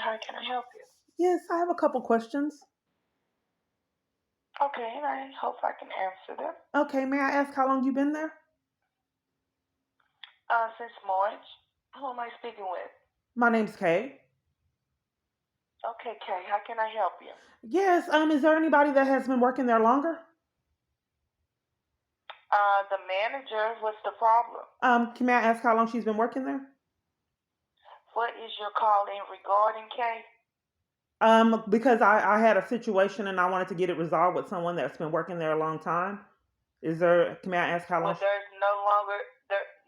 How can I help you? Yes, I have a couple questions. Okay, and I hope I can answer them. Okay, may I ask how long you've been there? Since March, who am I speaking with? My name's Kay. Okay, Kay, how can I help you? Yes, is there anybody that has been working there longer? The manager, what's the problem? May I ask how long she's been working there? What is your call in regarding, Kay? Because I had a situation and I wanted to get it resolved with someone that's been working there a long time. May I ask how long? Well, there's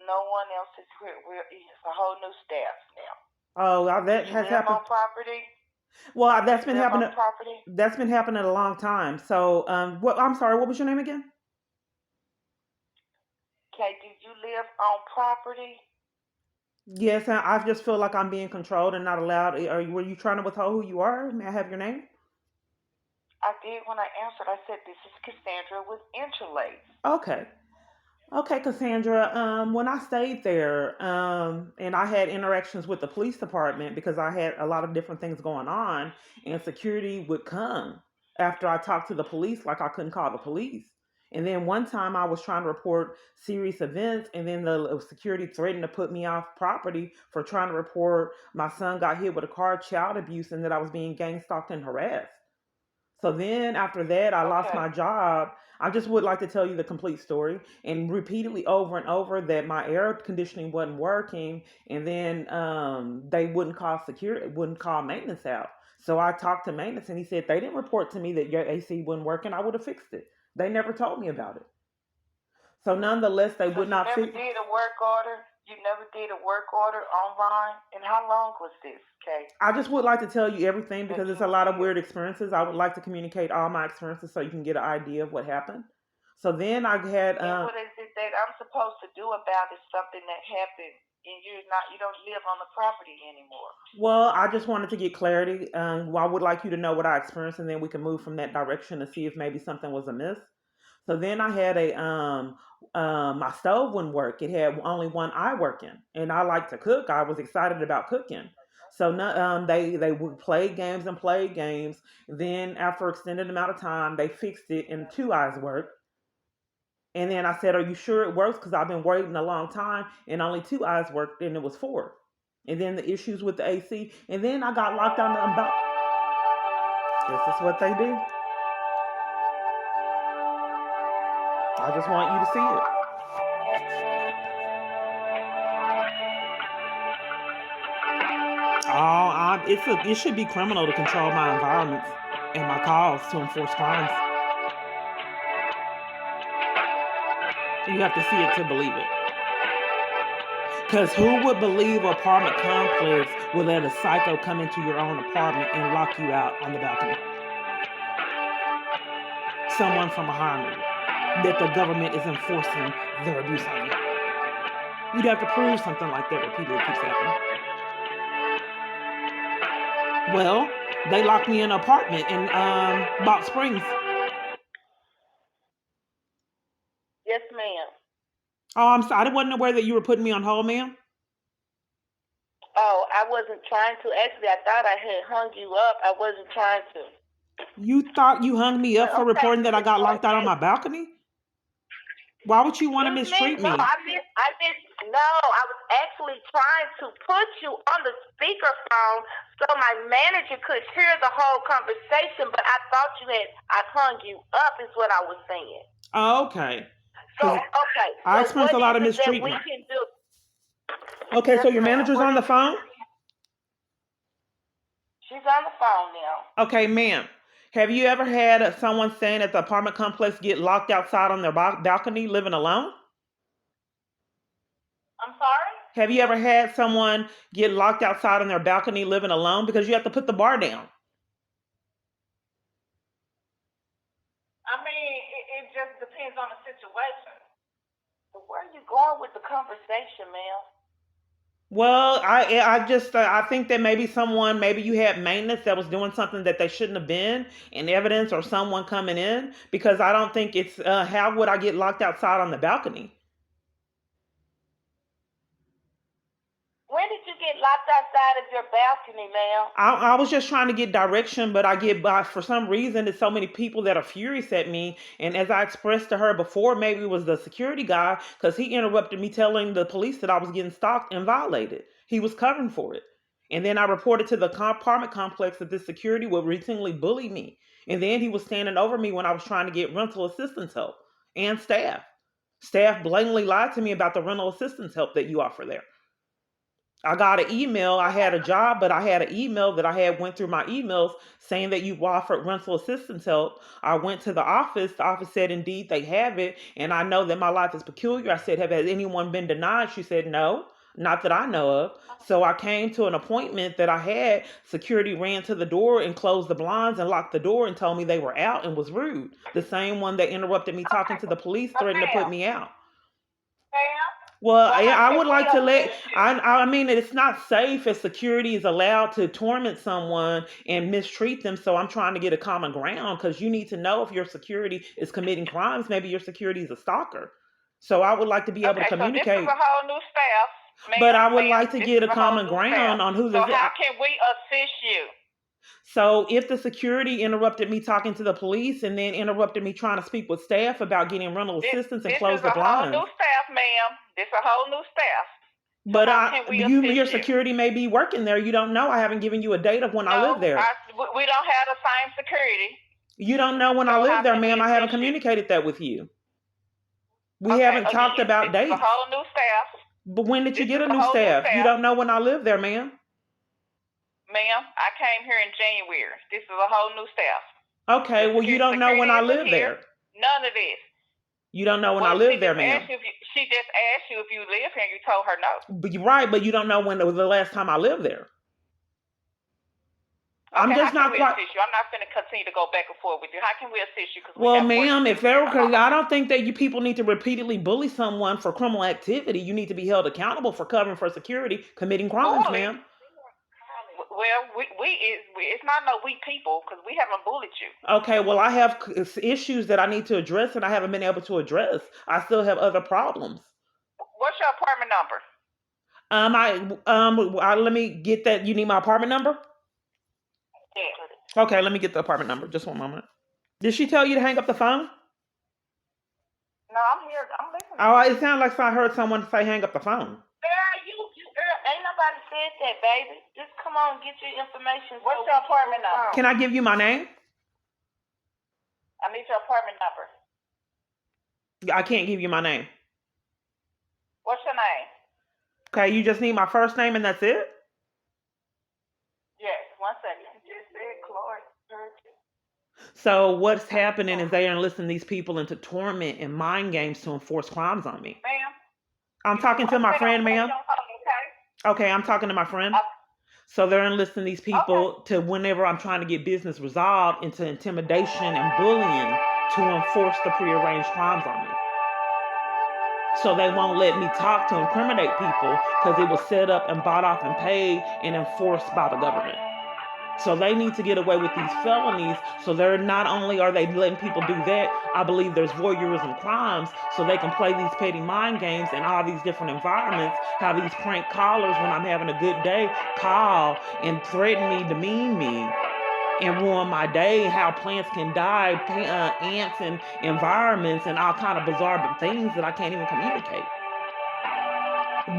no one else is here. It's a whole new staff now. Do That you has live happened. on property? Well, Do you live on property? that's been happening a long time. So, I'm sorry, what was your name again? Kay, do you live on property? Yes, I just feel like I'm being controlled and not allowed. Were you trying to withhold who you are? May I have your name? I did when I answered. I said, this is Cassandra with Interlace. Okay. Okay, Cassandra. When I stayed there, and I had interactions with the police department because I had a lot of different things going on, and security would come after I talked to the police, like I couldn't call the police. And then one time I was trying to report serious events, and then the security threatened to put me off property for trying to report my son got hit with a car, child abuse, and that I was being gang stalked and harassed. So then after that, I lost Okay. my job. I just would like to tell you the complete story and repeatedly over and over that my air conditioning wasn't working, and then they wouldn't call security, wouldn't call maintenance out. So I talked to maintenance, and he said they didn't report to me that your AC wasn't working. I would have fixed it. They never told me about it. So nonetheless, they So would you not never fix. did a work order? You never did a work order online? And how long was this, Kay, I just would like to tell you everything that because it's you a was lot of here? weird experiences. I would like to communicate all my experiences so you can get an idea of what happened. So then I had And what is it that I'm supposed to do about it? Something that happened and you don't live on the property anymore. well, I just wanted to get clarity. Well, I would like you to know what I experienced, and then we can move from that direction to see if maybe something was amiss. So then I had my stove wouldn't work. It had only one eye working, and I like to cook. I was excited about cooking. So no, they would play games and play games. Then after extended amount of time, they fixed it, and two eyes worked. And then I said, "Are you sure it works? Because I've been waiting a long time, and only two eyes worked, and it was four." And then the issues with the AC, and then I got locked out of the. This is what they do. I just want you to see it. It should be criminal to control my environments and my calls to enforce crimes. You have to see it to believe it. Because who would believe an apartment complex would let a psycho come into your own apartment and lock you out on the balcony? Someone from behind you. That the government is enforcing their abuse on you. You'd have to prove something like that repeatedly keeps happening. Well, they locked me in an apartment in Box Springs. Yes, ma'am. Oh, I'm sorry. I wasn't aware that you were putting me on hold, ma'am. Oh, I wasn't trying to. Actually, I thought I had hung you up. I wasn't trying to. You thought you hung me But up for okay, reporting that I got locked out on yes, my balcony? Why would you want to yes, ma'am. mistreat No, me? no. I was actually trying to put you on the speakerphone so my manager could hear the whole conversation. But I thought I hung you up. Is what I was saying. Oh, okay. So Because okay. I So experienced what a lot is of it that we mistreatment. can do? Okay, so Yes, your ma'am. manager's What on the is it? phone? She's on the phone now. Okay, ma'am. Have you ever had someone staying at the apartment complex get locked outside on their balcony living alone? I'm sorry. Have you ever had someone get locked outside on their balcony living alone because you have to put the bar down? I mean, it just depends on the situation. So where are you going with the conversation, ma'am? Well, I think that maybe you had maintenance that was doing something that they shouldn't have been in evidence or someone coming in because I don't think it's how would I get locked outside on the balcony? When did you get get locked outside of your balcony, ma'am? I was just trying to get direction, but I get by for some reason. There's so many people that are furious at me. And as I expressed to her before, maybe it was the security guy because he interrupted me telling the police that I was getting stalked and violated. He was covering for it. And then I reported to the apartment complex that this security would routinely bully me. And then he was standing over me when I was trying to get rental assistance help and staff. Staff blatantly lied to me about the rental assistance help that you offer there. I got an email. I had a job, but I had an email that I had went through my emails saying that you offered rental assistance help. I went to the office. The office said, indeed, they have it. And I know that my life is peculiar. I said, has anyone been denied? She said, no, not that I know of. So I came to an appointment that I had. Security ran to the door and closed the blinds and locked the door and told me they were out and was rude. The same one that interrupted me talking to the police threatened to put me out. Well, I would like to let. I mean, it's not safe if security is allowed to torment someone and mistreat them. So I'm trying to get a common ground because you need to know if your security is committing crimes. Maybe your security is a stalker. So I would like to be able to communicate. So this is a whole new staff. But I would like to get a common ground on who. So how can we assist you? So if the security interrupted me talking to the police and then interrupted me trying to speak with staff about getting rental assistance and close the blinds. This is a whole new staff, ma'am. This is a whole new staff. But your security may be working there. You don't know. I haven't given you a date of when I live there. We don't have the same security. You don't know when I live there, ma'am. I haven't communicated that with you. We haven't talked about dates. It's a whole new staff. But when did you get a new staff? You don't know when I live there, ma'am. Ma'am, I came here in January. This is a whole new staff. Okay, well, you don't know when I live there. None of this. You don't know when I live there, ma'am. She just asked you if you live here and you told her no. But you're right, but you don't know when was the last time I lived there. Okay, I'm just not quite. Assist you? I'm not going to continue to go back and forth with you. How can we assist you? Well, ma'am, I don't think that you people need to repeatedly bully someone for criminal activity. You need to be held accountable for covering for security, committing crimes, ma'am. Well, it's not no we people because we haven't bullied you. Okay, well, I have issues that I need to address and I haven't been able to address. I still have other problems. What's your apartment number? Let me get that. You need my apartment number? Yeah. Okay, let me get the apartment number. Just one moment. Did she tell you to hang up the phone? No, I'm here. I'm listening. Oh, it sounds like I heard someone say hang up the phone. Ain't nobody said that, baby. Just come on, get your information. What's your apartment number? Can I give you my name? I need your apartment number. I can't give you my name. What's your name? Okay, you just need my first name and that's it? Yes, 1 second. You just said Clark. So what's happening is they are enlisting these people into torment and mind games to enforce crimes on me. Ma'am? I'm talking to my friend, ma'am. Okay, I'm talking to my friend. So they're enlisting these people to whenever I'm trying to get business resolved into intimidation and bullying to enforce the prearranged crimes on me. So they won't let me talk to incriminate people because it was set up and bought off and paid and enforced by the government. So they need to get away with these felonies. So they're not only are they letting people do that, I believe there's voyeurism crimes so they can play these petty mind games in all these different environments, how these prank callers when I'm having a good day call and threaten me, demean me, and ruin my day, how plants can die, ants and environments and all kind of bizarre things that I can't even communicate.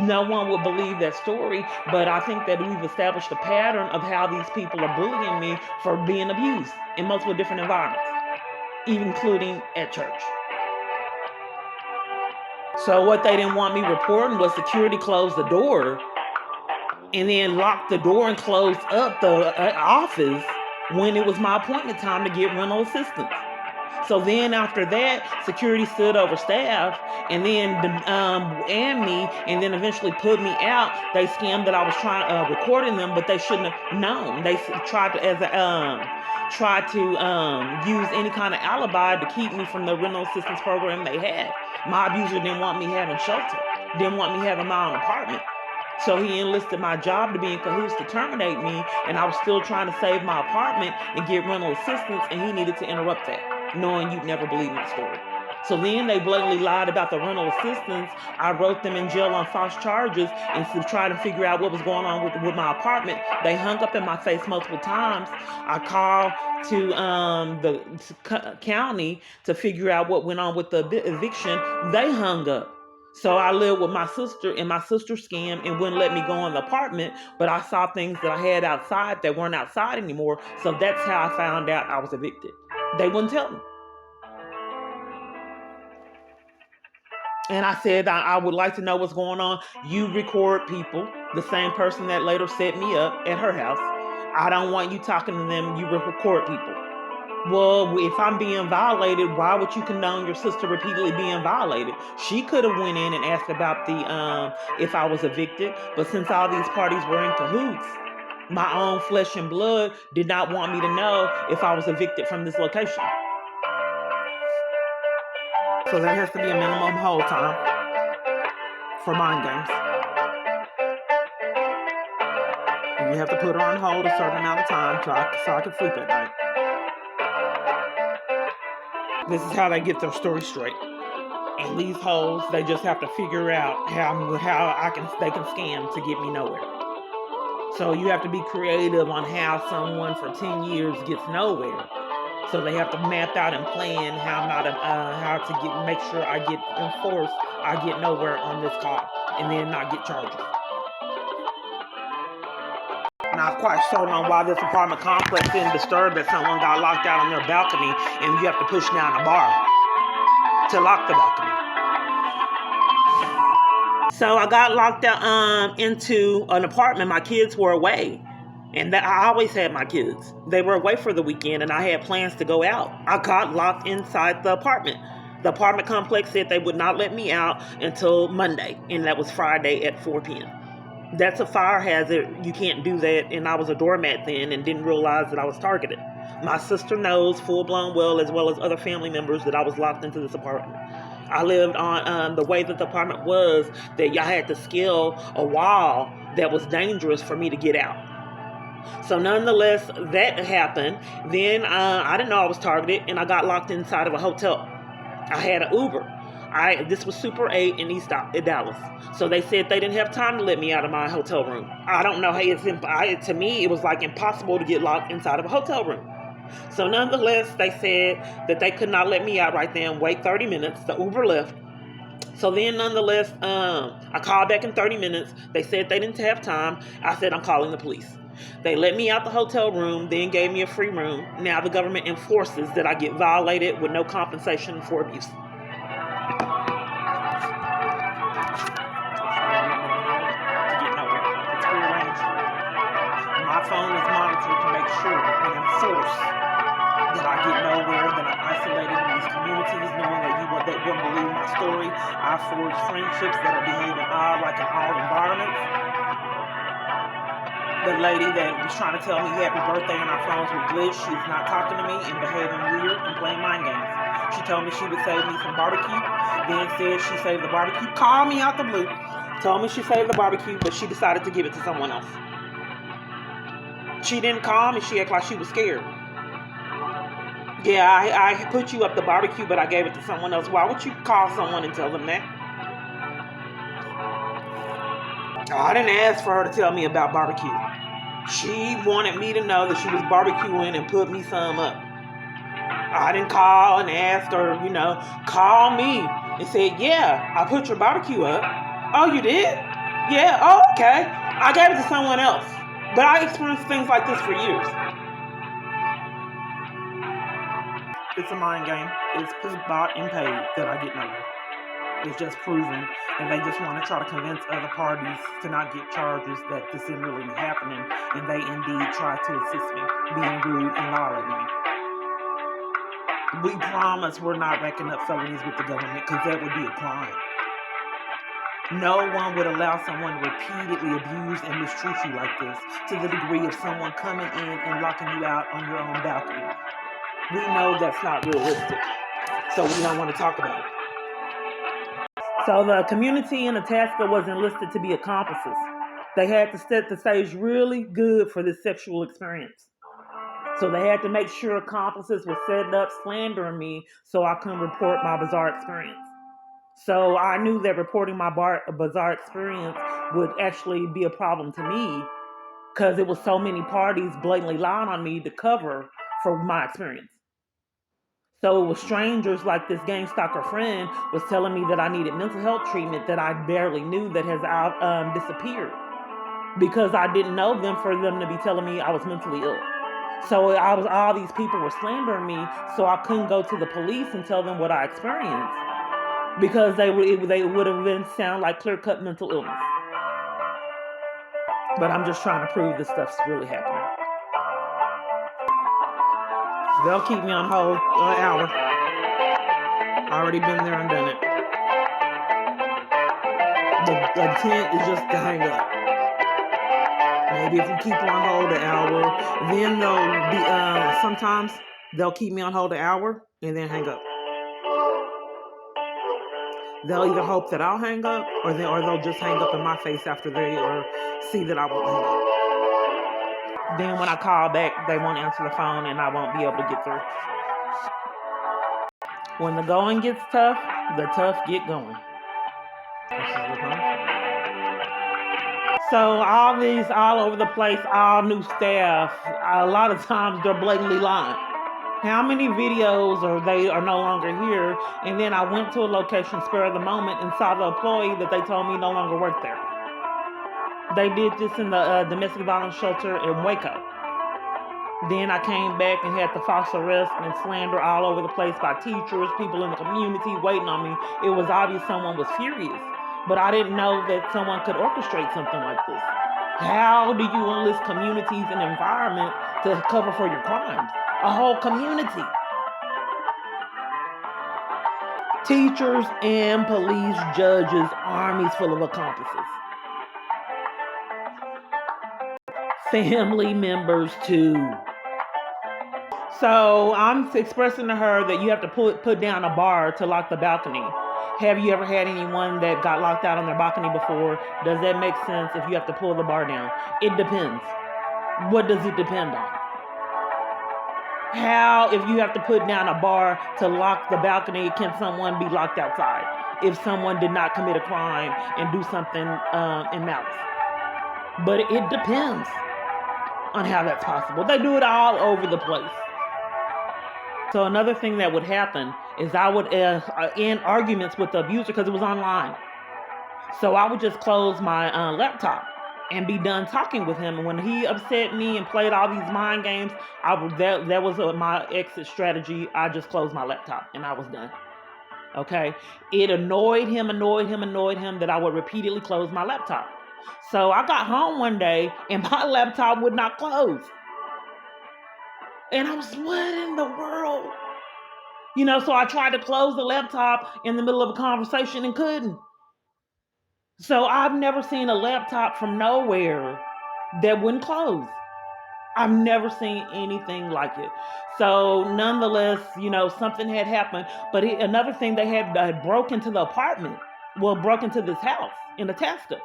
No one would believe that story, but I think that we've established a pattern of how these people are bullying me for being abused in multiple different environments, including at church. So what they didn't want me reporting was security closed the door and then locked the door and closed up the office when it was my appointment time to get rental assistance. So then after that, security stood over staff and then and me, and then eventually put me out. They scammed that I was trying recording them, but they shouldn't have known. They tried to use any kind of alibi to keep me from the rental assistance program they had. My abuser didn't want me having shelter, didn't want me having my own apartment. So he enlisted my job to be in cahoots to terminate me, and I was still trying to save my apartment and get rental assistance, and he needed to interrupt that, knowing you'd never believe my story. So then they blatantly lied about the rental assistance. I wrote them in jail on false charges and to try to figure out what was going on with my apartment. They hung up in my face multiple times. I called to the county to figure out what went on with the eviction. They hung up. So I lived with my sister, and my sister scammed and wouldn't let me go in the apartment, but I saw things that I had outside that weren't outside anymore. So that's how I found out I was evicted. They wouldn't tell me. And I said, I would like to know what's going on. You record people, the same person that later set me up at her house. I don't want you talking to them. You record people. Well, if I'm being violated, why would you condone your sister repeatedly being violated? She could have went in and asked about the if I was evicted, but since all these parties were in cahoots, my own flesh and blood did not want me to know if I was evicted from this location. So that has to be a minimum hold time for mind games. And you have to put her on hold a certain amount of time so I can sleep at night. This is how they get their story straight. And these hoes, they just have to figure out how they can scam to get me nowhere. So you have to be creative on how someone for 10 years gets nowhere. So they have to map out and plan how to make sure I get enforced, I get nowhere on this call, and then not get charges. Not quite certain on why this apartment complex didn't disturb that someone got locked out on their balcony, and you have to push down a bar to lock the balcony. So I got locked out into an apartment. My kids were away. And I always had my kids. They were away for the weekend, and I had plans to go out. I got locked inside the apartment. The apartment complex said they would not let me out until Monday, and that was Friday at 4 p.m. That's a fire hazard. You can't do that, and I was a doormat then and didn't realize that I was targeted. My sister knows full-blown as well as other family members, that I was locked into this apartment. I lived on the way that the apartment was, that I had to scale a wall that was dangerous for me to get out. So nonetheless, that happened. Then I didn't know I was targeted, and I got locked inside of a hotel. I had an Uber. This was Super 8 in East Dallas. So they said they didn't have time to let me out of my hotel room. I don't know. To me, it was like impossible to get locked inside of a hotel room. So nonetheless, they said that they could not let me out right then. Wait 30 minutes. The Uber left. So then, nonetheless, I called back in 30 minutes. They said they didn't have time. I said, I'm calling the police. They let me out the hotel room, then gave me a free room. Now the government enforces that I get violated with no compensation for abuse. My phone is monitored to make sure and enforce that I get nowhere, that I'm isolated in these communities, knowing that you wouldn't believe my story. I forge friendships that are behaving odd, like in all environments. The lady that was trying to tell me happy birthday on our phones with glitch, she's not talking to me and behaving weird and playing mind games. She told me she would save me some barbecue, then said she saved the barbecue, called me out the blue, told me she saved the barbecue, but she decided to give it to someone else. She didn't call me, she acted like she was scared. Yeah, I put you up the barbecue, but I gave it to someone else. Why would you call someone and tell them that? I didn't ask for her to tell me about barbecue. She wanted me to know that she was barbecuing and put me some up. I didn't call and ask her, call me and said, yeah, I put your barbecue up. Oh, you did? Yeah, oh, okay. I gave it to someone else. But I experienced things like this for years. It's a mind game. It's bought and paid that I get nowhere. It's just proven, and they just want to try to convince other parties to not get charges that this isn't really happening, and they indeed try to assist me, being rude and violating me. We promise we're not racking up felonies with the government, because that would be a crime. No one would allow someone to repeatedly abuse and mistreat you like this, to the degree of someone coming in and locking you out on your own balcony. We know that's not realistic, so we don't want to talk about it. So the community in Itasca was enlisted to be accomplices. They had to set the stage really good for this sexual experience. So they had to make sure accomplices were set up slandering me so I couldn't report my bizarre experience. So I knew that reporting my bizarre experience would actually be a problem to me because it was so many parties blatantly lying on me to cover for my experience. So it was strangers like this gang stalker friend was telling me that I needed mental health treatment that I barely knew that has disappeared because I didn't know them for them to be telling me I was mentally ill. So all these people were slandering me, so I couldn't go to the police and tell them what I experienced because they would have been sound like clear cut mental illness. But I'm just trying to prove this stuff's really happening. They'll keep me on hold an hour. Already been there and done it. The intent is just to hang up. Maybe if we keep on hold an hour, then they'll be sometimes they'll keep me on hold an hour and then hang up. They'll either hope that I'll hang up or they'll just hang up in my face after they or see that I won't hang up. Then when I call back, they won't answer the phone and I won't be able to get through. When the going gets tough, the tough get going. So all over the place, all new staff, a lot of times they're blatantly lying. How many videos are no longer here? And then I went to a location spur of the moment and saw the employee that they told me no longer worked there. They did this in the domestic violence shelter in Waco. Then I came back and had the false arrest and slander all over the place by teachers, people in the community waiting on me. It was obvious someone was furious, but I didn't know that someone could orchestrate something like this. How do you enlist communities and environment to cover for your crimes? A whole community. Teachers and police, judges, armies full of accomplices. Family members too. So I'm expressing to her that you have to put down a bar to lock the balcony. Have you ever had anyone that got locked out on their balcony before? Does that make sense if you have to pull the bar down? It depends. What does it depend on? How, if you have to put down a bar to lock the balcony, can someone be locked outside if someone did not commit a crime and do something in malice? But it depends on how that's possible. They do it all over the place. So another thing that would happen is I would end arguments with the abuser because it was online. So I would just close my laptop and be done talking with him. And when he upset me and played all these mind games, that was my exit strategy. I just closed my laptop and I was done. Okay? It annoyed him that I would repeatedly close my laptop. So I got home one day and my laptop would not close. And I was, what in the world? So I tried to close the laptop in the middle of a conversation and couldn't. So I've never seen a laptop from nowhere that wouldn't close. I've never seen anything like it. So nonetheless, something had happened. But another thing, they had broke into the apartment. Well, broke into this house in Itasca.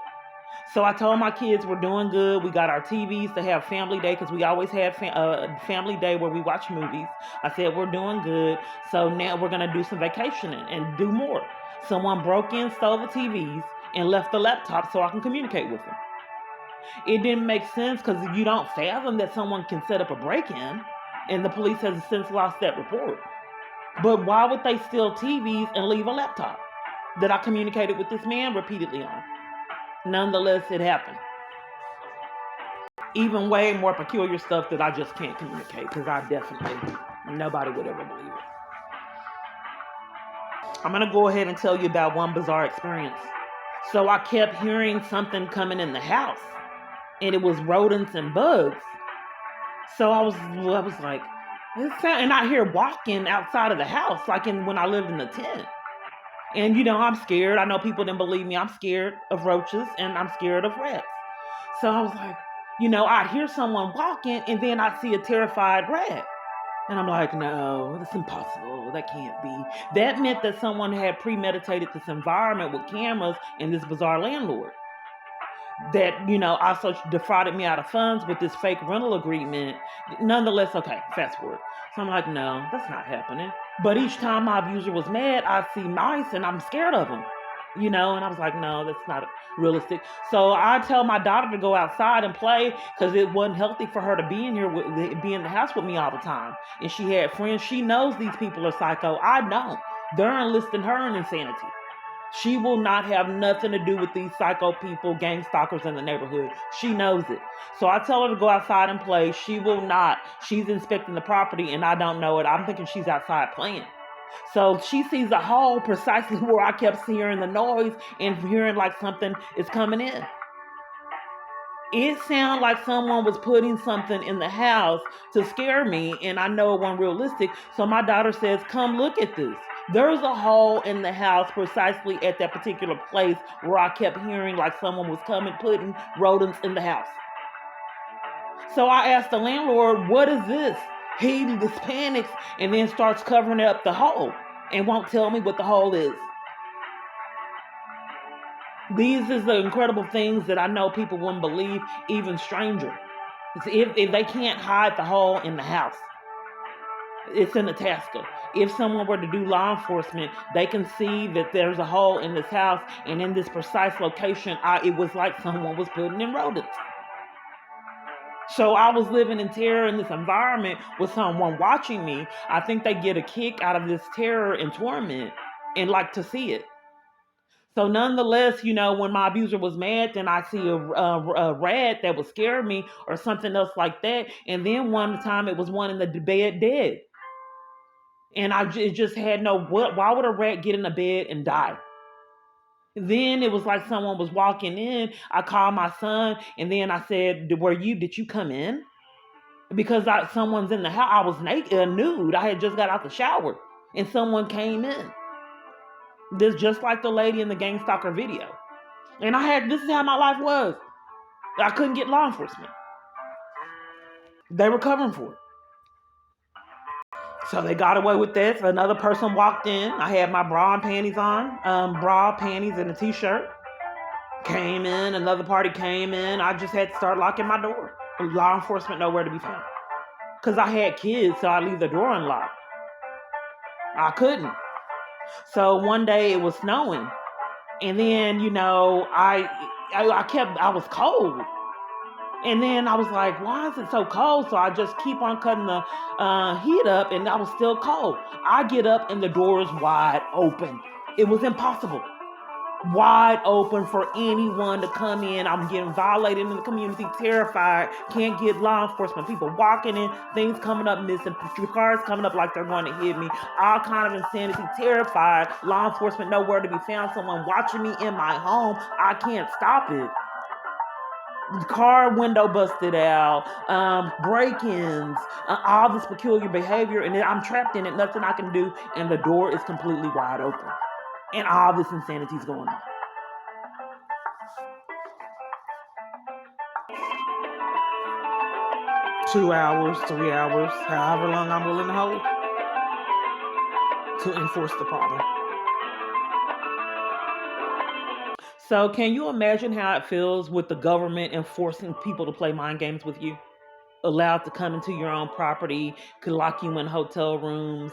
So I told my kids we're doing good. We got our TVs to have family day because we always had family day where we watch movies. I said we're doing good. So now we're going to do some vacationing and do more. Someone broke in, stole the TVs, and left the laptop so I can communicate with them. It didn't make sense because you don't fathom that someone can set up a break-in, and the police has since lost that report. But why would they steal TVs and leave a laptop that I communicated with this man repeatedly on? Nonetheless, it happened. Even way more peculiar stuff that I just can't communicate because nobody would ever believe it. I'm going to go ahead and tell you about one bizarre experience. So I kept hearing something coming in the house, and it was rodents and bugs. So I was like, and I hear walking outside of the house, like when I lived in the tent. And I'm scared. I know people didn't believe me. I'm scared of roaches and I'm scared of rats. So I was like, I'd hear someone walking and then I'd see a terrified rat. And I'm like, no, that's impossible. That can't be. That meant that someone had premeditated this environment with cameras and this bizarre landlord. that, also defrauded me out of funds with this fake rental agreement. Nonetheless, okay, fast forward. So I'm like, no, that's not happening. But each time my abuser was mad, I see mice and I'm scared of them. And I was like, no, that's not realistic. So I tell my daughter to go outside and play because it wasn't healthy for her to be be in the house with me all the time. And she had friends. She knows these people are psycho. I know. They're enlisting her in insanity. She will not have nothing to do with these psycho people, gang stalkers in the neighborhood. She knows it. So I tell her to go outside and play. She will not. She's inspecting the property and I don't know it. I'm thinking she's outside playing. So she sees a hole precisely where I kept hearing the noise and hearing like something is coming in. It sounded like someone was putting something in the house to scare me, and I know it wasn't realistic. So my daughter says, come look at this. There's a hole in the house precisely at that particular place where I kept hearing like someone was coming, putting rodents in the house. So I asked the landlord, what is this? He just panics and then starts covering up the hole and won't tell me what the hole is. These is the incredible things that I know people wouldn't believe, even stranger. If they can't hide the hole in the house, it's in Itasca. If someone were to do law enforcement, they can see that there's a hole in this house, and in this precise location, it was like someone was putting in rodents. So I was living in terror in this environment with someone watching me. I think they get a kick out of this terror and torment and like to see it. So nonetheless, when my abuser was mad, then I see a rat that would scare me or something else like that. And then one time it was one in the bed dead. And it just had why would a rat get in the bed and die? Then it was like someone was walking in. I called my son and then I said, did you come in? Because someone's in the house. I was naked, nude. I had just got out the shower and someone came in. This just like the lady in the gang stalker video. And this is how my life was. I couldn't get law enforcement. They were covering for it. So they got away with this. Another person walked in. I had my bra and panties on. Bra, panties, and a t-shirt. Came in. Another party came in. I just had to start locking my door. Law enforcement nowhere to be found. Because I had kids, so I leave the door unlocked. I couldn't. So one day it was snowing. And then, I was cold. And then I was like, why is it so cold? So I just keep on cutting the heat up and I was still cold. I get up and the door is wide open. It was impossible. Wide open for anyone to come in. I'm getting violated in the community, terrified, can't get law enforcement, people walking in, things coming up missing, cars coming up like they're going to hit me, all kind of insanity, terrified, law enforcement nowhere to be found, someone watching me in my home, I can't stop it. Car window busted out, break-ins, all this peculiar behavior, and then I'm trapped in it, nothing I can do, and the door is completely wide open. And all this insanity is going on. Two hours, 3 hours, however long I'm willing to hold to enforce the problem. So can you imagine how it feels with the government enforcing people to play mind games with you? Allowed to come into your own property, could lock you in hotel rooms,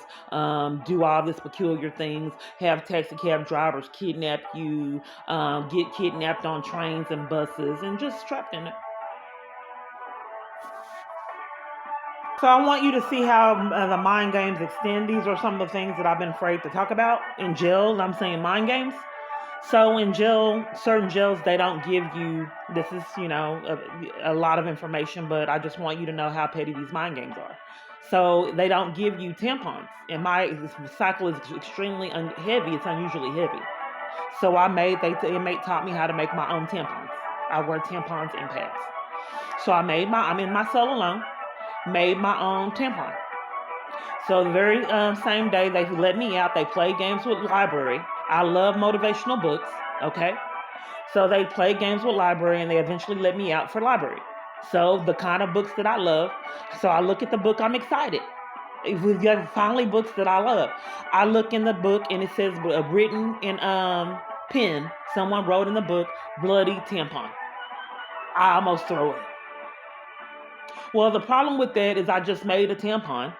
do all this peculiar things, have taxi cab drivers kidnap you, get kidnapped on trains and buses, and just trapped in it. So I want you to see how the mind games extend. These are some of the things that I've been afraid to talk about in jail. I'm saying mind games. So in jail, certain jails, they don't give you, this is, a lot of information, but I just want you to know how petty these mind games are. So they don't give you tampons. And my cycle is extremely heavy. It's unusually heavy. So the inmate taught me how to make my own tampons. I wear tampons and pads. So I'm in my cell alone, made my own tampon. So the very same day they let me out, they played games with library. I love motivational books, okay? So they played games with library and they eventually let me out for library. So the kind of books that I love. So I look at the book, I'm excited. We've got finally books that I love. I look in the book and it says written in pen, someone wrote in the book, bloody tampon. I almost throw it. Well, the problem with that is I just made a tampon,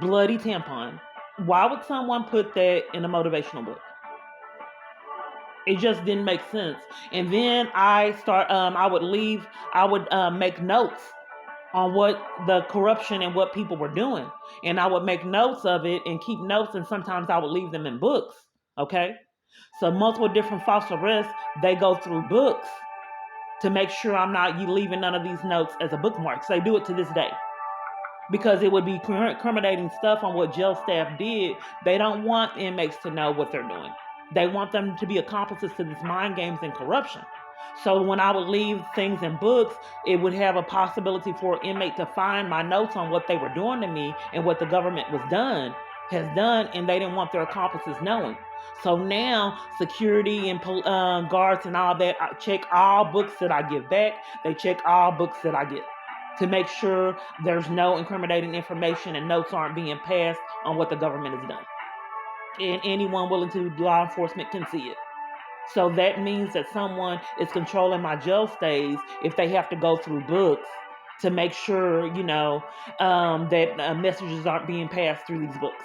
bloody tampon. Why would someone put that in a motivational book? It just didn't make sense. And then I would leave, I would make notes on what the corruption and what people were doing. And I would make notes of it and keep notes, and sometimes I would leave them in books. Okay? So multiple different false arrests, they go through books to make sure I'm not leaving none of these notes as a bookmark. So they do it to this day. Because it would be incriminating stuff on what jail staff did. They don't want inmates to know what they're doing. They want them to be accomplices to these mind games and corruption. So when I would leave things in books, it would have a possibility for an inmate to find my notes on what they were doing to me and what the government has done, and they didn't want their accomplices knowing. So now security and guards and all that check all books that I give back. They check all books that I get to make sure there's no incriminating information and notes aren't being passed on what the government has done. And anyone willing to do law enforcement can see it. So that means that someone is controlling my jail stays if they have to go through books to make sure, that messages aren't being passed through these books.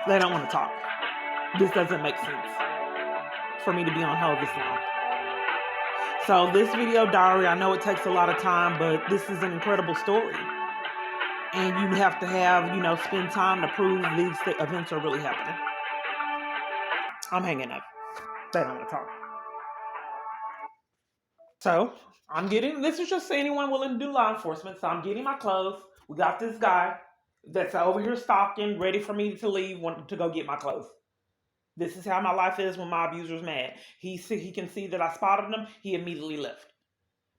They don't want to talk. This doesn't make sense for me to be on hold this long. So this video diary, I know it takes a lot of time, but this is an incredible story. And you have to spend time to prove these events are really happening. I'm hanging up. They don't want to talk. So this is just anyone willing to do law enforcement. So I'm getting my clothes. We got this guy that's over here stalking, ready for me to leave, to go get my clothes. This is how my life is when my abuser's mad. He can see that I spotted him. He immediately left.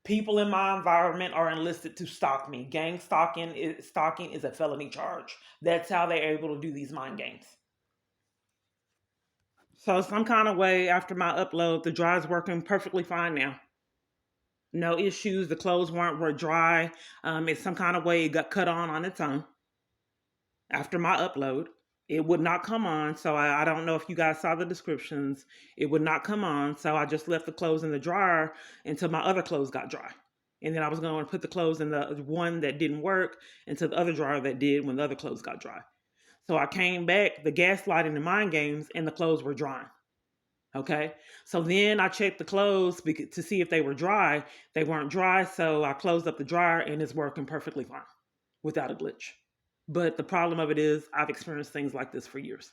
People in my environment are enlisted to stalk me. Gang stalking is a felony charge. That's how they're able to do these mind games. So some kind of way after my upload, the dry's working perfectly fine now. No issues. The clothes were dry. It's some kind of way it got cut on its own. After my upload, it would not come on. So I don't know if you guys saw the descriptions. It would not come on. So I just left the clothes in the dryer until my other clothes got dry. And then I was going to put the clothes in the one that didn't work into the other dryer that did when the other clothes got dry. So I came back, the gaslighting and mind games, and the clothes were drying. Okay. So then I checked the clothes to see if they were dry. They weren't dry. So I closed up the dryer and it's working perfectly fine without a glitch. But the problem of it is I've experienced things like this for years.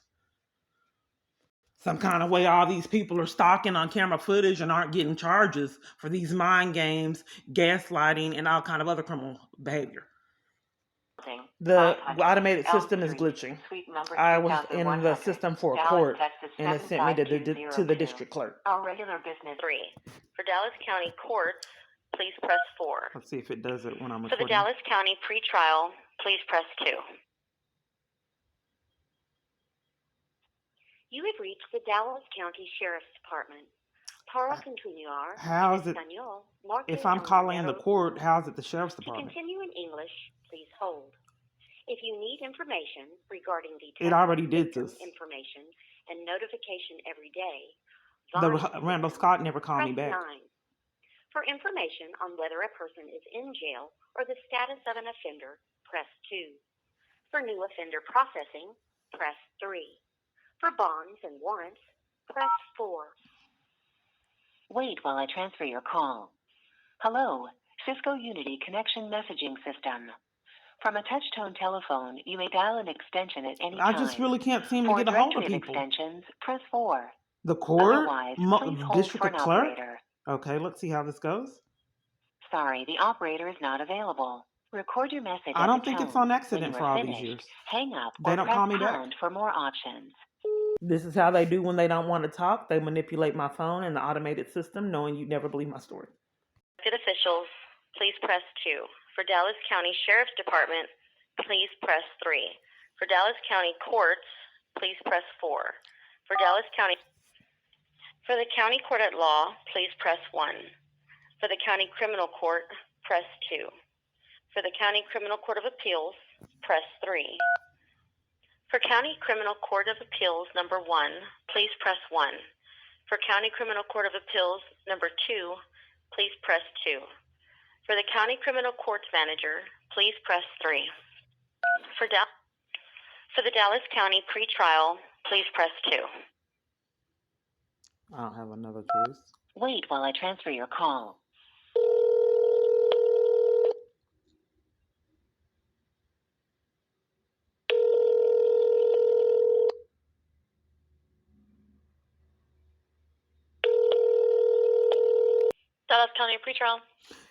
Some kind of way all these people are stalking on camera footage and aren't getting charges for these mind games, gaslighting, and all kind of other criminal behavior. The automated system is glitching. I was in the system for a court, and it sent me to the district clerk. Our regular business 3. For Dallas County courts, please press 4. Let's see if it does it when I'm For recording. the Dallas County pretrial, please press 2. You have reached the Dallas County Sheriff's Department. Para continuar. How is it? If I'm calling the court, how is it the Sheriff's To Department? continue in English, please hold. If you need information regarding the It already did victim this. information and notification every day, Randall Scott never called me press back. 9. For information on whether a person is in jail or the status of an offender, press 2. For new offender processing, press 3. For bonds and warrants, press 4. Wait while I transfer your call. Hello, Cisco Unity Connection Messaging System. From a touch-tone telephone, you may dial an extension at any time. I just really can't seem to get a hold of people. For extensions, press 4. The court? Otherwise, please hold for an clerk? operator. Okay, let's see how this goes. Sorry, the operator is not available. Record your message. I don't think it's on accident for all these years. Hang up They don't call me back. pound for more options. This is how they do when they don't want to talk. They manipulate my phone and the automated system, knowing you'd never believe my story. Elected officials, please press 2. For Dallas County Sheriff's Department, please press 3. For Dallas County Courts, please press 4. For the County Court at Law, please press 1. For the County Criminal Court, press 2. For the County Criminal Court of Appeals, press 3. For County Criminal Court of Appeals number 1, please press 1. For County Criminal Court of Appeals number 2, please press 2. For the County Criminal Courts Manager, please press 3. For the Dallas County Pretrial, please press 2. I don't have another choice. Wait while I transfer your call. Dallas County Pretrial.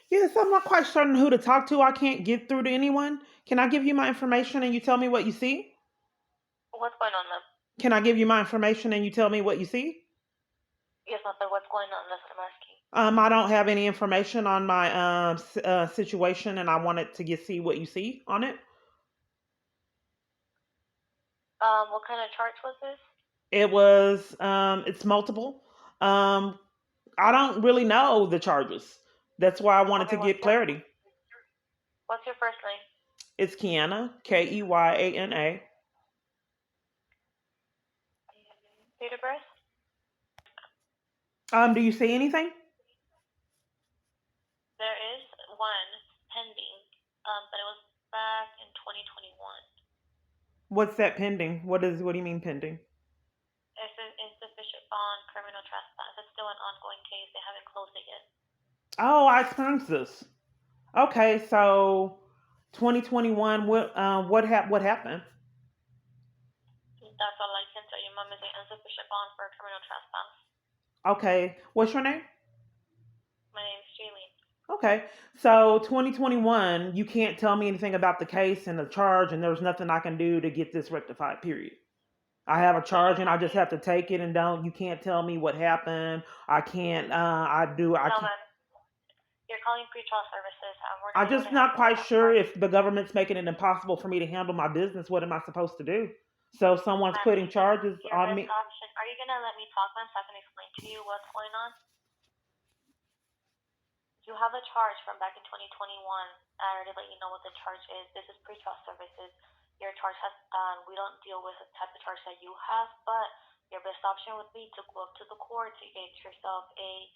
Yes, I'm not quite certain who to talk to. I can't get through to anyone. Can I give you my information and you tell me what you see? What's going on, ma'am? Can I give you my information and you tell me what you see? Yes, ma'am, but what's going on? That's what I'm asking. I don't have any information on my situation, and I wanted to see what you see on it. What kind of charge was this? It was it's multiple. I don't really know the charges. That's why I wanted to get clarity. What's your first name? It's Keyana, Keyana. Date of birth? Do you see anything? There is one pending, but it was back in 2021. What's that pending? What do you mean pending? It's an insufficient bond criminal trespass. It's still an ongoing case. They haven't closed it yet. Oh, I experienced this. Okay, so 2021. What happened? That's all I can tell you, Mom, is an insufficient bond for a criminal trespass. Okay, what's your name? My name is Jaylene. Okay, so 2021, you can't tell me anything about the case and the charge, and there's nothing I can do to get this rectified, period. I have a charge and I just have to take it, and you can't tell me what happened. I can't, No, ma'am. You're calling pretrial services. I'm just not quite sure if the government's making it impossible for me to handle my business. What am I supposed to do? So someone's putting charges on me. Option. Are you going to let me talk, ma'am, so I can explain to you what's going on? You have a charge from back in 2021. I already let you know what the charge is. This is pretrial services. Your charge has, we don't deal with the type of charge that you have, but your best option would be to go up to the court to get yourself a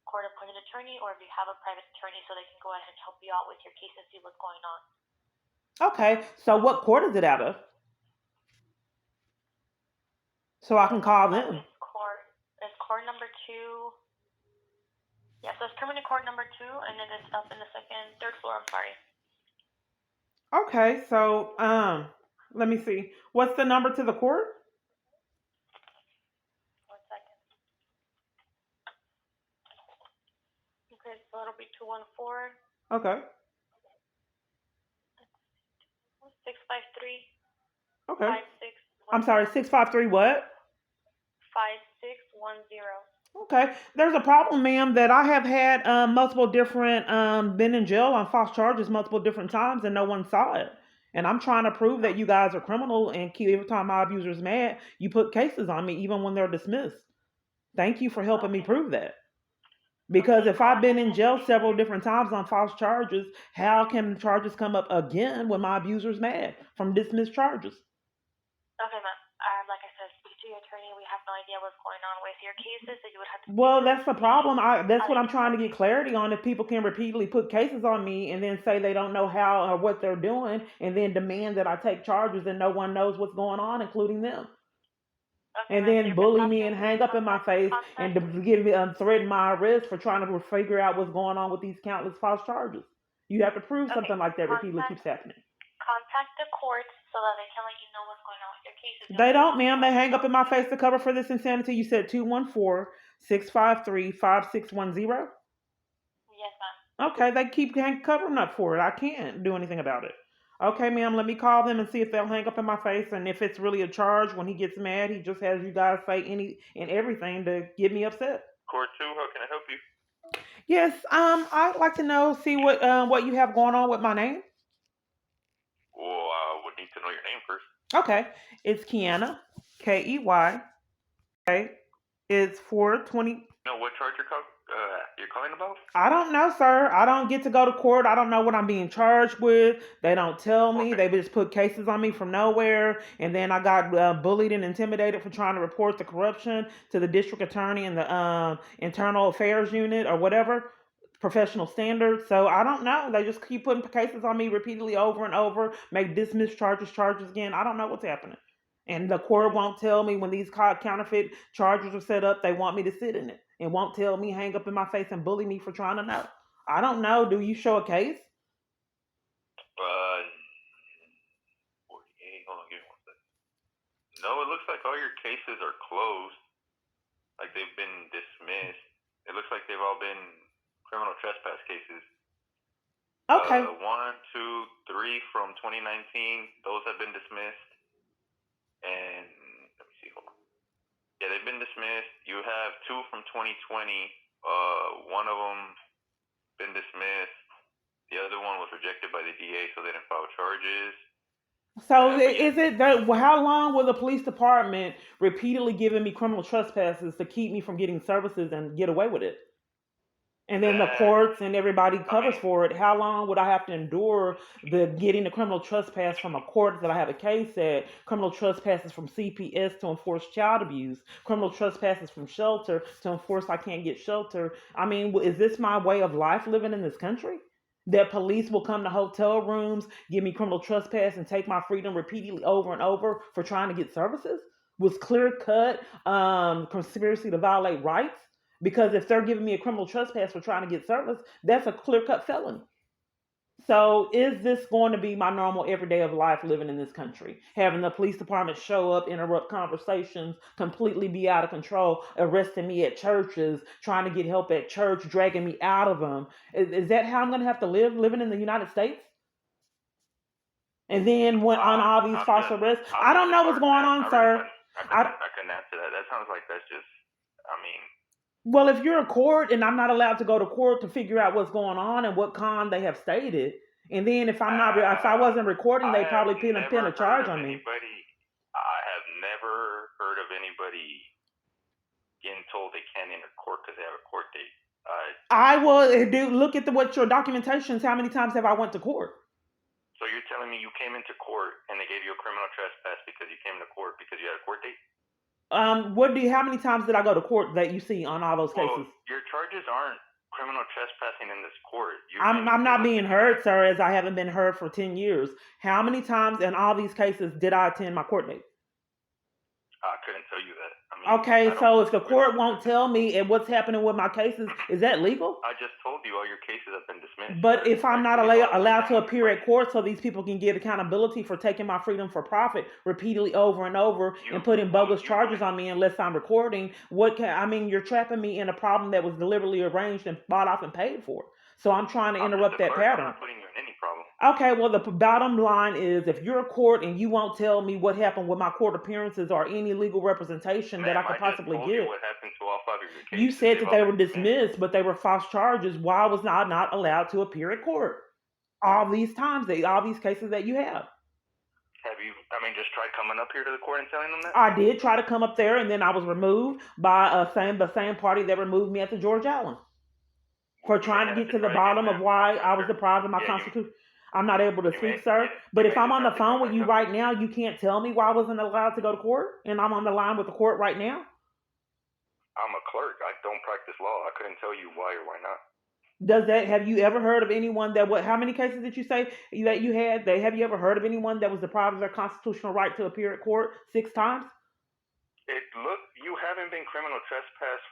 court-appointed attorney, or if you have a private attorney, so they can go ahead and help you out with your case and see what's going on. Okay, so what court is it out of? So I can call them. It's court number 2. Yeah, so it's criminal court number 2, and then it's up in the third floor. I'm sorry. Okay, so let me see. What's the number to the court? 1 second. Okay, so it'll be 214. Okay. 653. Okay. 5610. I'm sorry, 653 what? 5610. Okay. There's a problem, ma'am, that I have had multiple different been in jail on false charges multiple different times, and no one saw it. And I'm trying to prove that you guys are criminal, and every time my abuser's mad, you put cases on me even when they're dismissed. Thank you for helping me prove that. Because if I've been in jail several different times on false charges, how can charges come up again when my abuser's mad from dismissed charges? Okay, ma'am. Like I said, speak to your attorney. We have no idea what's going on with your cases, so you would have to. Well, that's the problem. That's what I'm trying to get clarity on. If people can repeatedly put cases on me and then say they don't know how or what they're doing, and then demand that I take charges and no one knows what's going on, including them. Okay, and then bully me and hang up in my face and give me threaten my arrest for trying to figure out what's going on with these countless false charges. You have to prove something like that repeatedly keeps happening. Contact the court so that they can let you know what's going on with your cases. They don't, ma'am. They hang up in my face to cover for this insanity. You said 214-653-5610? Yes, ma'am. Okay, they keep covering up for it. I can't do anything about it. Okay, ma'am, let me call them and see if they'll hang up in my face. And if it's really a charge, when he gets mad, he just has you guys say any and everything to get me upset. Court 2, how can I help you? Yes, I'd like to see what you have going on with my name. Well, I would need to know your name first. Okay, it's Keyana, Key. Okay, it's 420. No, what charge you're you're calling about? I don't know, sir. I don't get to go to court. I don't know what I'm being charged with. They don't tell me. Okay. They just put cases on me from nowhere. And then I got bullied and intimidated for trying to report the corruption to the district attorney and the internal affairs unit or whatever, professional standards. So I don't know. They just keep putting cases on me repeatedly over and over, make dismiss charges again. I don't know what's happening. And the court won't tell me when these counterfeit charges are set up, they want me to sit in it and won't tell me, hang up in my face and bully me for trying to know. I don't know. Do you show a case? 48. Hold on, give me 1 second. No, it looks like all your cases are closed. Like they've been dismissed. It looks like they've all been criminal trespass cases. Okay. 1, 2, 3 from 2019. Those have been dismissed. And let me see. Hold on. Yeah, they've been dismissed. You have 2 from 2020. One of them been dismissed. The other one was rejected by the DA, so they didn't file charges. So is it that how long will the police department repeatedly giving me criminal trespasses to keep me from getting services and get away with it? And then the courts and everybody covers for it. How long would I have to endure the getting the criminal trespass from a court that I have a case at, criminal trespasses from CPS to enforce child abuse, criminal trespasses from shelter to enforce I can't get shelter? I mean, is this my way of life living in this country? That police will come to hotel rooms, give me criminal trespass, and take my freedom repeatedly over and over for trying to get services? Was clear cut conspiracy to violate rights? Because if they're giving me a criminal trespass for trying to get service, that's a clear cut felony. So is this going to be my normal everyday of life living in this country? Having the police department show up, interrupt conversations, completely be out of control, arresting me at churches, trying to get help at church, dragging me out of them. Is that how I'm going to have to live, living in the United States? And then when on all these false arrests, I don't know what's going on, sir. I couldn't answer that. That sounds like that's just, I mean. Well, if you're a court and I'm not allowed to go to court to figure out what's going on and what con they have stated, and then if I wasn't recording, they probably pin a charge on me. I have never heard of anybody getting told they can't enter court because they have a court date. I will look at what your documentation is. How many times have I went to court? So you're telling me you came into court and they gave you a criminal trespass because you came to court because you had a court date? How many times did I go to court that you see on all those cases? Your charges aren't criminal trespassing in this court. I'm not being heard, sir, as I haven't been heard for 10 years. How many times in all these cases did I attend my court date? I couldn't tell you that. I mean, okay, so if the court won't tell me and what's happening with my cases, is that legal? I just told you all your cases have been dismissed. But if I'm not allowed to appear at court so these people can get accountability for taking my freedom for profit repeatedly over and over and putting bogus charges on me unless I'm recording, you're trapping me in a problem that was deliberately arranged and bought off and paid for. So I'm trying to interrupt that pattern. I'm not putting you in any problem. Okay, well, the bottom line is if you're a court and you won't tell me what happened with my court appearances or any legal representation that I could possibly get. What happened to all 5 of your cases? You said that they were dismissed, but they were false charges. Why was I not allowed to appear at court? All these times, all these cases that you have. Have you, just tried coming up here to the court and telling them that? I did try to come up there, and then I was removed by the same party that removed me at the George Allen for trying to get to the bottom of why I was deprived of my constitution. I'm not able to speak, sir. But if I'm on the phone with you right now, you can't tell me why I wasn't allowed to go to court, and I'm on the line with the court right now? I'm a clerk. I don't practice law. I couldn't tell you why or why not. Have you ever heard of anyone how many cases did you say that you had? Have you ever heard of anyone that was deprived of their constitutional right to appear at court 6 times? You haven't been criminal trespassed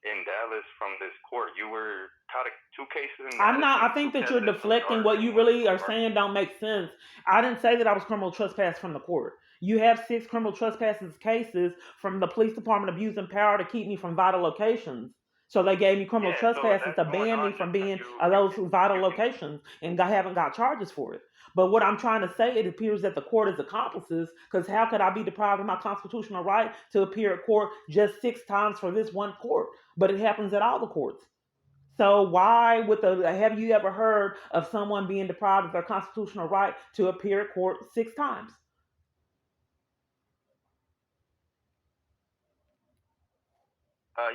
in Dallas from this court. You were caught 2 cases. I'm not. I think that you're deflecting. What you really are saying don't make sense. I didn't say that I was criminal trespass from the court. You have 6 criminal trespasses cases from the police department abusing power to keep me from vital locations. So they gave me criminal trespasses to ban me from being those vital locations, and I haven't got charges for it. But what I'm trying to say, it appears that the court is accomplices, because how could I be deprived of my constitutional right to appear at court just 6 times for this one court? But it happens at all the courts. So why have you ever heard of someone being deprived of their constitutional right to appear at court 6 times?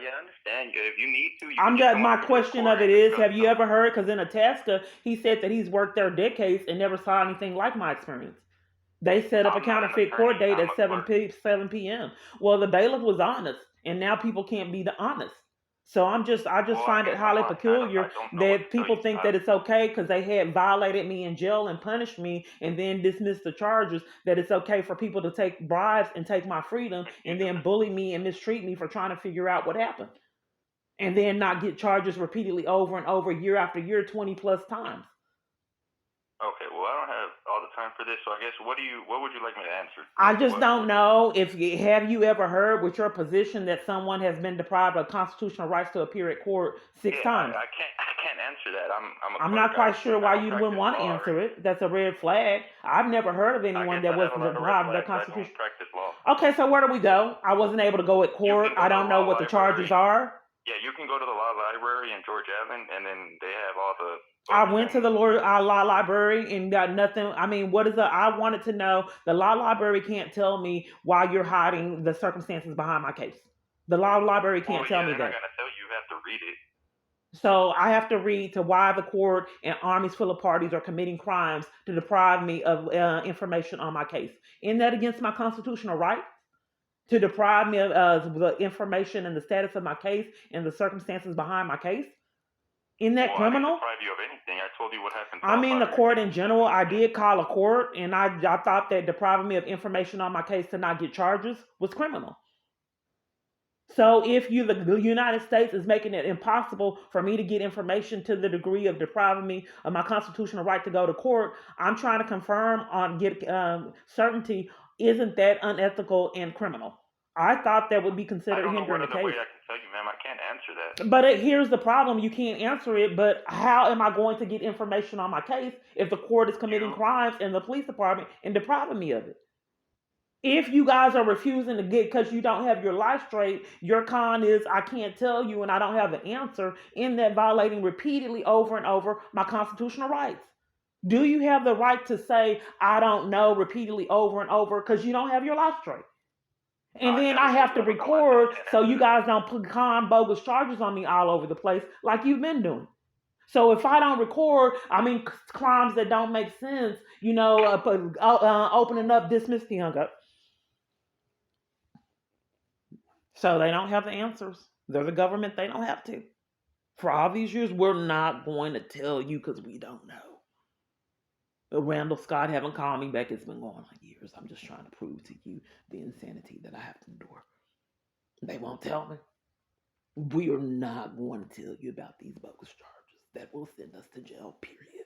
Yeah, I understand. If you need to, you I'm can just just, come my up to the question of recording it and is, discuss have you them. ever heard? Because in Itasca, he said that he's worked there decades and never saw anything like my experience. They set up a I'm not an counterfeit court attorney. date I'm at a 7 clerk. p 7 p.m. Well, the bailiff was honest, and now people can't be honest. So I just Well, I find it guess I'm highly on side. I peculiar don't know what that to tell people you. think that it's okay because they had violated me in jail and punished me and then dismissed the charges, that it's okay for people to take bribes and take my freedom and Excuse then me. bully me and mistreat me for trying to figure out what happened. And then not get charges repeatedly over and over, year after year, 20 plus times. Okay, well, I don't have all the time for this, so I guess what would you like me to answer? I just don't What- know if have you ever heard with your position that someone has been deprived of constitutional rights to appear at court 6 Yeah, times. I can't answer that. I'm a I'm clerk. not quite sure I why don't you wouldn't practice want to law, answer right? it. That's a red flag. I've never heard of I anyone guess that I was have a lot of red deprived of their flags. I don't constitution. practice law. Okay, so where do we go? I wasn't able to go at You court. can go I to the don't know law what the charges library. are. Yeah, you can go to the law library in George Allen, and then they have all the I books went to the and law library and got nothing. I mean, what is the? I wanted to know. The law library can't tell me why you're hiding the circumstances behind my case. The law library well, can't tell yeah, me they're not that. gonna tell you. You have to read it. So I have to read to why the court and armies full of parties are committing crimes to deprive me of information on my case. Isn't that against my constitutional right? To deprive me of the information and the status of my case and the circumstances behind my case? Isn't that Well, I didn't criminal? deprive you of anything. I told you what happened to I all mean, 5 the of your court in cases. That's general, what I I said. did call a court, and I thought that depriving me of information on my case to not get charges was criminal. So if the United States is making it impossible for me to get information to the degree of depriving me of my constitutional right to go to court, I'm trying to confirm on get certainty. Isn't that unethical and criminal? I thought that would be I considered don't know hindering what the other way case. I can tell you, ma'am. I can't answer that. But here's the problem: you can't answer it. But how am I going to get information on my case if the court is committing You crimes in the police department and depriving me of it? If you guys are refusing to get because you don't have your life straight, your con is I can't tell you and I don't have an answer, in that violating repeatedly over and over my constitutional rights. Do you have the right to say I don't know repeatedly over and over because you don't have your life straight? And I then never I told have you to I don't know. I said I record can't so answer you that. guys don't put bogus charges on me all over the place like you've been doing. So if I don't record, I mean crimes that don't make sense, opening up, dismiss the hung up. So they don't have the answers. They're the government. They don't have to. For all these years, we're not going to tell you because we don't know. But Randall Scott haven't called me back. It's been going on years. I'm just trying to prove to you the insanity that I have to endure. They won't tell me. We are not going to tell you about these bogus charges that will send us to jail, period.